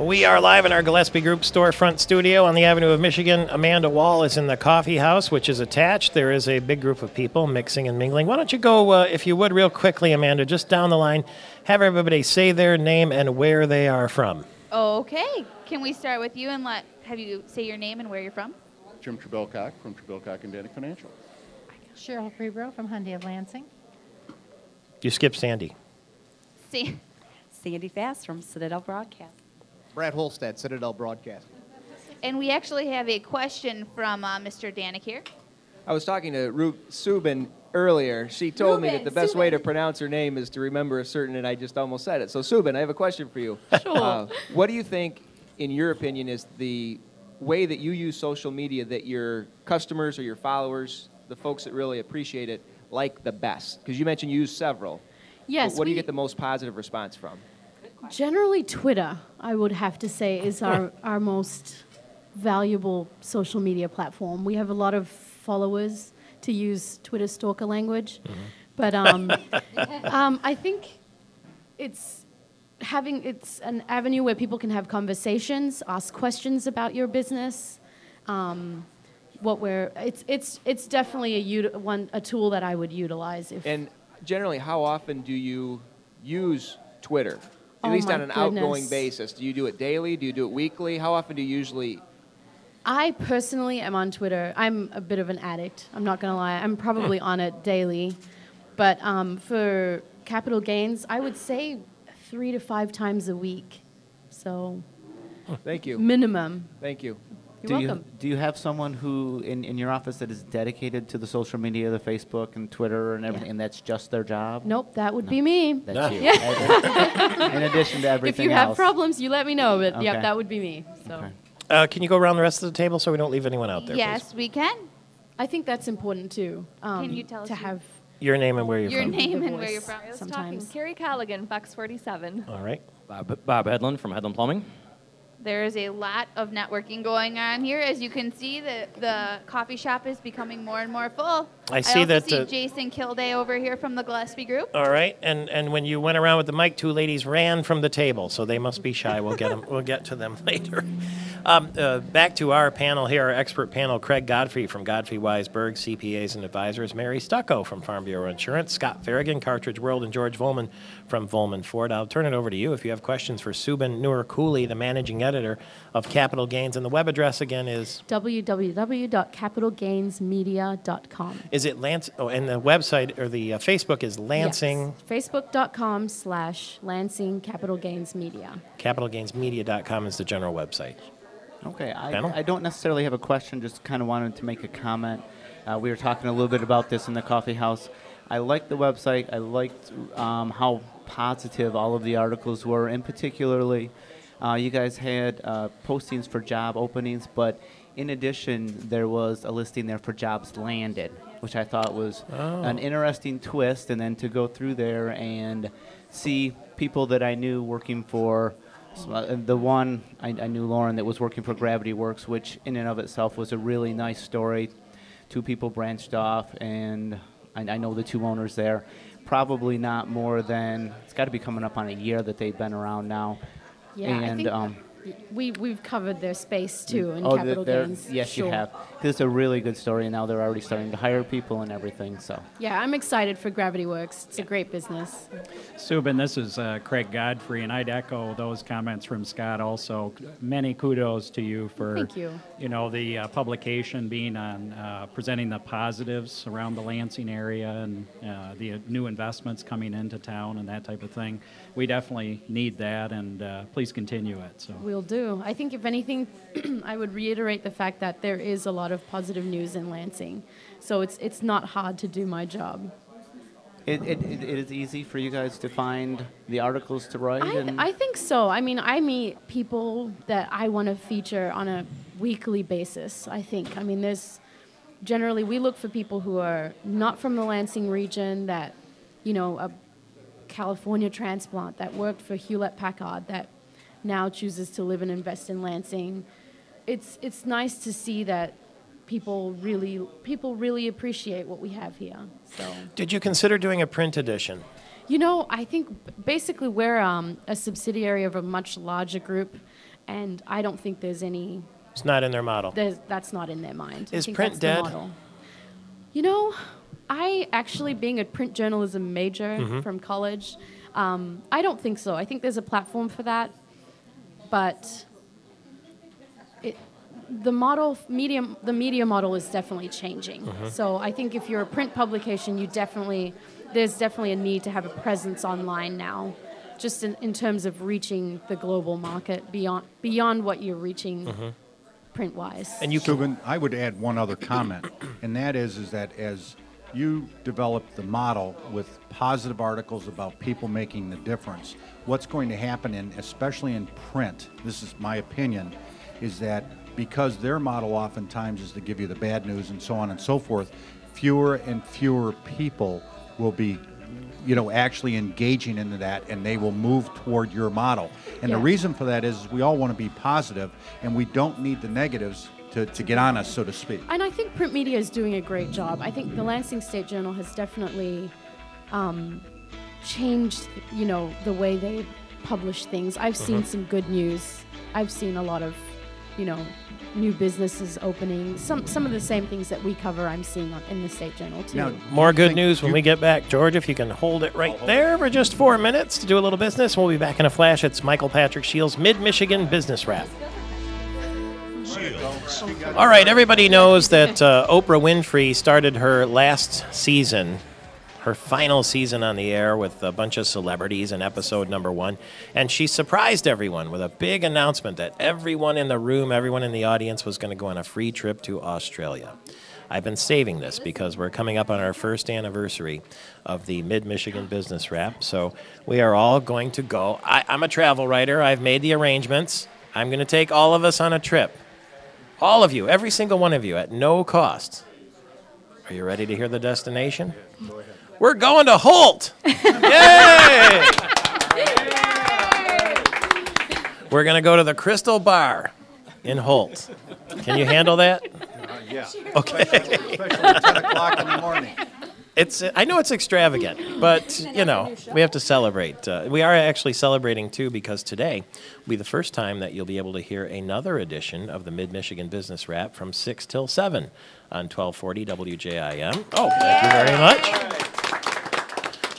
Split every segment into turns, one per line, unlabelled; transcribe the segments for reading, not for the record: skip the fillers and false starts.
We are live in our Gillespie Group storefront studio on the Avenue of Michigan. Amanda Wall is in the coffee house, which is attached. There is a big group of people mixing and mingling. Why don't you go, if you would, real quickly, Amanda, just down the line, have everybody say their name and where they are from.
Okay. Can we start with you and have you say your name and where you're from?
Jim Trebilcock from Trebilcock and Danik Financial.
Cheryl Freebro from Hyundai of Lansing.
You skipped Sandy.
Sandy Fast from Citadel Broadcast.
Brad Holstead, Citadel Broadcast.
And we actually have a question from Mr. Danik here.
I was talking to Ruth Subin earlier. She told me that the best way to pronounce her name is to remember a certain, and I just almost said it. So, Subin, I have a question for you.
Sure.
What do you think, in your opinion, is the way that you use social media that your customers or your followers, the folks that really appreciate it, like the best? Because you mentioned you use several.
Yes.
What do you get the most positive response from?
Generally, Twitter, I would have to say, is our most valuable social media platform. We have a lot of followers, to use Twitter stalker language. Mm-hmm. But I think it's an avenue where people can have conversations, ask questions about your business. It's definitely a tool that I would utilize.
And generally, how often do you use Twitter? At least on an outgoing basis. Do you do it daily? Do you do it weekly? How often do you usually?
I personally am on Twitter. I'm a bit of an addict. I'm not going to lie. I'm probably on it daily. But for capital gains, I would say 3 to 5 times a week. So
thank you.
Minimum.
Thank you.
You're welcome.
Do you have someone who in your office that is dedicated to the social media, the Facebook and Twitter and everything, and that's just their job?
Nope, that would be me.
That's you. In addition to everything else.
If you have problems, you let me know. But
okay.
Yep, that would be me. So.
Okay. Can you go around the rest of the table so we don't leave anyone out there?
Yes,
please?
we can.
I think that's important too.
Can you tell us
to have
your name and where you're
your
from?
name and where you're from?
I was
Sometimes.
talking Carrie Colligan, Fox 47.
All right.
Bob Hedlund from Hedlund Plumbing.
There is a lot of networking going on here. As you can see, the coffee shop is becoming more and more full.
I see
Jason Kilday over here from the Gillespie Group.
All right, and when you went around with the mic, 2 ladies ran from the table, so they must be shy. We'll get them. We'll get to them later. Back to our panel here, our expert panel: Craig Godfrey from Godfrey Weisberg, CPAs and Advisors; Mary Stucco from Farm Bureau Insurance; Scott Farragon, Cartridge World; and George Volman from Volman Ford. I'll turn it over to you if you have questions for Subin Noor-Cooley, the managing editor of Capital Gains, and the web address again is
www.capitalgainsmedia.com.
Is it Lance? Oh, and the website or the Facebook is Lansing.
Yes. Facebook.com/Lansing Capital Gains Media.
CapitalGainsMedia.com is the general website.
Okay, I don't necessarily have a question, just kind of wanted to make a comment. We were talking a little bit about this in the coffee house. I liked the website. I liked how positive all of the articles were, and particularly you guys had postings for job openings, but in addition, there was a listing there for jobs landed, which I thought was an interesting twist, and then to go through there and see people that I knew working for the one, I knew Lauren that was working for Gravity Works, which in and of itself was a really nice story. 2 people branched off, and I know the 2 owners there. Probably not more than, it's got to be coming up on a year that they've been around now.
Yeah,
and
I think we've covered their space too in Capital Gains.
Yes, sure. You have. It's a really good story, and now they're already starting to hire people and everything. So.
Yeah, I'm excited for Gravity Works. It's a great business.
Subin, this is Craig Godfrey, and I'd echo those comments from Scott also. Many kudos to you for
Thank you.
The publication being on presenting the positives around the Lansing area and the new investments coming into town and that type of thing. We definitely need that, and please continue it. So.
We'll do. I think if anything, I would reiterate the fact that there is a lot of positive news in Lansing, so it's not hard to do my job.
It is easy for you guys to find the articles to write?
I think so. I mean, I meet people that I want to feature on a weekly basis, I think. I mean, generally we look for people who are not from the Lansing region, that, a California transplant that worked for Hewlett-Packard that now chooses to live and invest in Lansing. It's nice to see that people really appreciate what we have here. So.
Did you consider doing a print edition?
I think basically we're a subsidiary of a much larger group. and I don't think there's any.
It's not in their model.
That's not in their mind.
Is
I think
print
that's the
dead?
model. You know, I actually, being a print journalism major from college, I don't think so. I think there's a platform for that, but the media model is definitely changing. So I think if you're a print publication, there's definitely a need to have a presence online now, just in terms of reaching the global market beyond what you're reaching print-wise.
And you
Subin, I would add one other comment, and that is that as you develop the model with positive articles about people making the difference, what's going to happen, especially in print, this is my opinion, is that because their model oftentimes is to give you the bad news and so on and so forth, fewer and fewer people will be actually engaging into that, and they will move toward your model. And the reason for that is we all want to be positive, and we don't need the negatives to get on us, so to speak.
And I think print media is doing a great job. I think the Lansing State Journal has definitely changed, the way they publish things. I've seen some good news. I've seen a lot of, new businesses opening. Some of the same things that we cover, I'm seeing in the State Journal too.
Now,
More good news when we get back. George, if you can hold it right there for just 4 minutes to do a little business. We'll be back in a flash. It's Michael Patrick Shields, Mid-Michigan Business Wrap. All right, everybody knows that Oprah Winfrey started her last season, her final season on the air with a bunch of celebrities in episode number 1. And she surprised everyone with a big announcement that everyone in the room, everyone in the audience was going to go on a free trip to Australia. I've been saving this because we're coming up on our first anniversary of the Mid-Michigan Business Wrap. So we are all going to go. I'm a travel writer. I've made the arrangements. I'm going to take all of us on a trip. All of you, every single one of you, at no cost. Are you ready to hear the destination? Yeah, go ahead. We're going to Holt. Yay! We're going to go to the Crystal Bar in Holt. Can you handle that?
Yeah.
Okay.
Especially at 10 o'clock in the morning.
I know it's extravagant, but, we have to celebrate. We are actually celebrating, too, because today will be the first time that you'll be able to hear another edition of the Mid-Michigan Business Wrap from 6 till 7 on 1240 WJIM. Oh, thank you very much.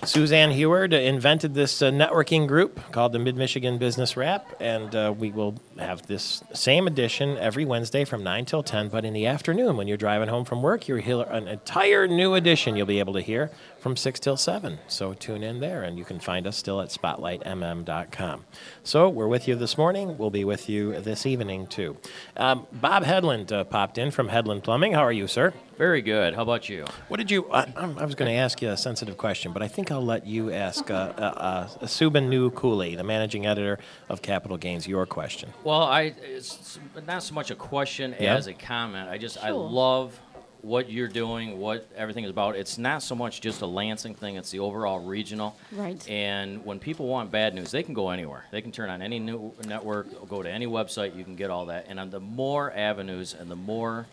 Suzanne Heward invented this networking group called the Mid-Michigan Business Wrap, and we will have this same edition every Wednesday from 9 till 10, but in the afternoon when you're driving home from work, you'll hear an entire new edition you'll be able to hear from 6 till 7. So tune in there, and you can find us still at spotlightmm.com. So we're with you this morning. We'll be with you this evening, too. Bob Hedlund popped in from Hedlund Plumbing. How are you, sir?
Very good. How about you?
What did you... I was going to ask you a sensitive question, but I think I'll let you ask Subin New Cooley, the managing editor of Capital Gains, your question.
Well, it's not so much a question as a comment. I love what you're doing, what everything is about. It's not so much just a Lansing thing, it's the overall regional.
Right.
And when people want bad news, they can go anywhere. They can turn on any new network, go to any website, you can get all that. And on the more avenues and the more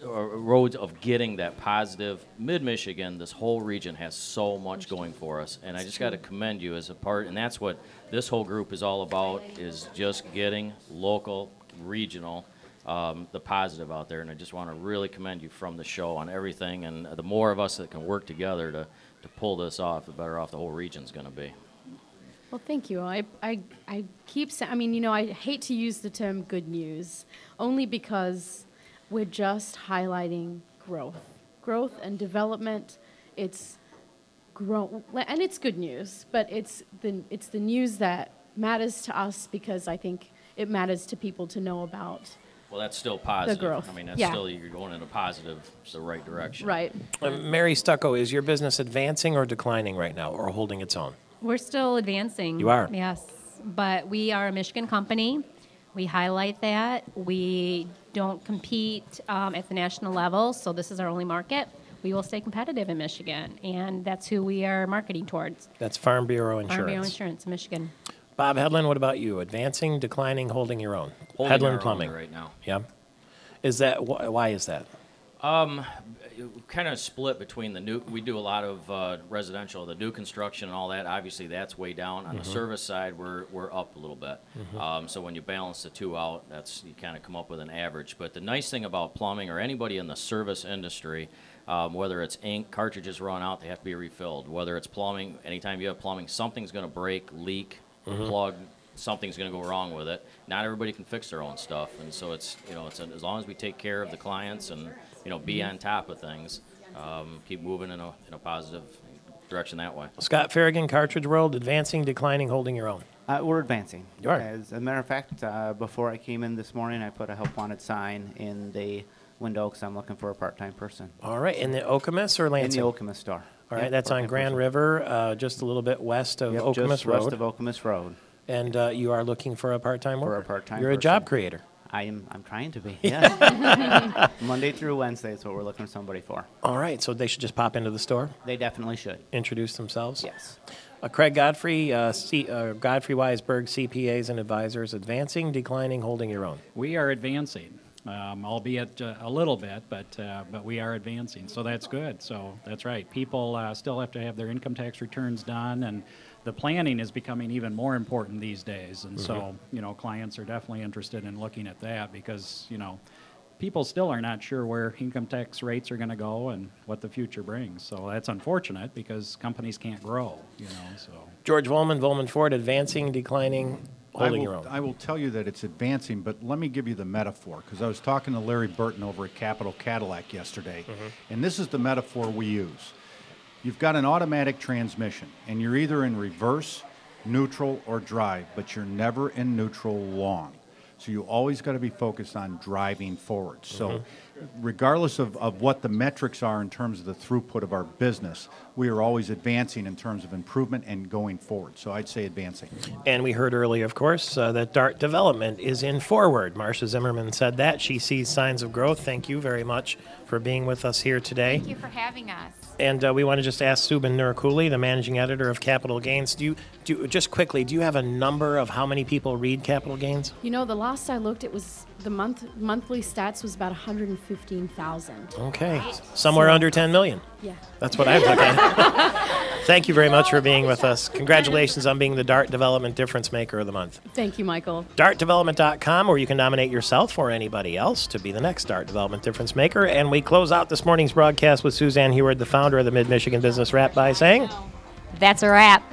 roads of getting that positive, Mid-Michigan, this whole region has so much going for us. And I just got to commend you as a part, and that's what this whole group is all about, is just getting local, regional, the positive out there. And I just want to really commend you from the show on everything. And the more of us that can work together to pull this off, the better off the whole region's going to be.
Well, thank you. I keep saying, I hate to use the term good news, only because we're just highlighting growth and development. It's and it's good news, but it's the news that matters to us because I think it matters to people to know about.
Well, that's still positive.
The growth.
I mean, that's still, you're going in a positive, the right direction.
Right.
Mary Stucco, is your business advancing or declining right now, or holding its own?
We're still advancing.
You are?
Yes. But we are a Michigan company. We highlight that. We don't compete at the national level, so this is our only market. We will stay competitive in Michigan, and that's who we are marketing towards.
That's Farm Bureau Insurance.
Farm Bureau Insurance, Michigan.
Bob Hedlund, what about you? Advancing, declining, holding your own?
Holding
Hedlund
our
Plumbing
own right now.
Yeah. Is that why is that?
Kind of split between the new. We do a lot of residential, the new construction and all that. Obviously, that's way down. On the service side, we're up a little bit. So when you balance the two out, you kind of come up with an average. But the nice thing about plumbing, or anybody in the service industry, whether it's ink, cartridges run out, they have to be refilled. Whether it's plumbing, anytime you have plumbing, something's going to break, leak, plug. Something's going to go wrong with it. Not everybody can fix their own stuff, and so it's as long as we take care of the clients and be on top of things, keep moving in a positive direction that way.
Scott Farragon, Cartridge World, advancing, declining, holding your own.
We're advancing.
You are.
As a matter of fact, before I came in this morning, I put a help wanted sign in the window because I'm looking for a part-time person.
All right, in the Okemos or Lansing?
In the Okemos store.
All right, that's on Grand River, just a little bit west of Okemos
just
Road.
west of Okemos Road.
And you are looking for a part-time worker?
For a part-time
You're a
person.
job creator.
I'm trying to be, yes. Monday through Wednesday is what we're looking for somebody for.
All right, so they should just pop into the store?
They definitely should.
Introduce themselves?
Yes.
Craig Godfrey, Godfrey Weisberg, CPAs and Advisors, advancing, declining, holding your own.
We are advancing, albeit a little bit, but we are advancing, so that's good. So that's right. People still have to have their income tax returns done, and the planning is becoming even more important these days. And so, clients are definitely interested in looking at that because, people still are not sure where income tax rates are going to go and what the future brings. So that's unfortunate because companies can't grow, so.
George Volman Ford, advancing, declining, holding your own.
I will tell you that it's advancing, but let me give you the metaphor, because I was talking to Larry Burton over at Capital Cadillac yesterday, and this is the metaphor we use. You've got an automatic transmission, and you're either in reverse, neutral, or drive, but you're never in neutral long. So you always got to be focused on driving forward. So regardless of what the metrics are in terms of the throughput of our business, we are always advancing in terms of improvement and going forward. So I'd say advancing.
And we heard earlier, of course, that DART development is in forward. Marcia Zimmerman said that. She sees signs of growth. Thank you very much for being with us here today.
Thank you for having us.
And we want to just ask Subin Nurkuli, the managing editor of Capital Gains, do you have a number of how many people read Capital Gains?
The last I looked, it was the monthly stats was about 115,000.
Okay, somewhere under 10 million.
Yeah.
That's what I'm looking at. Thank you very much for being with us. Congratulations on being the DART Development Difference Maker of the Month.
Thank you, Michael.
DARTdevelopment.com, where you can nominate yourself or anybody else to be the next DART Development Difference Maker. And we close out this morning's broadcast with Suzanne Heward, the founder of the Mid-Michigan Business Wrap, by saying,
That's a wrap.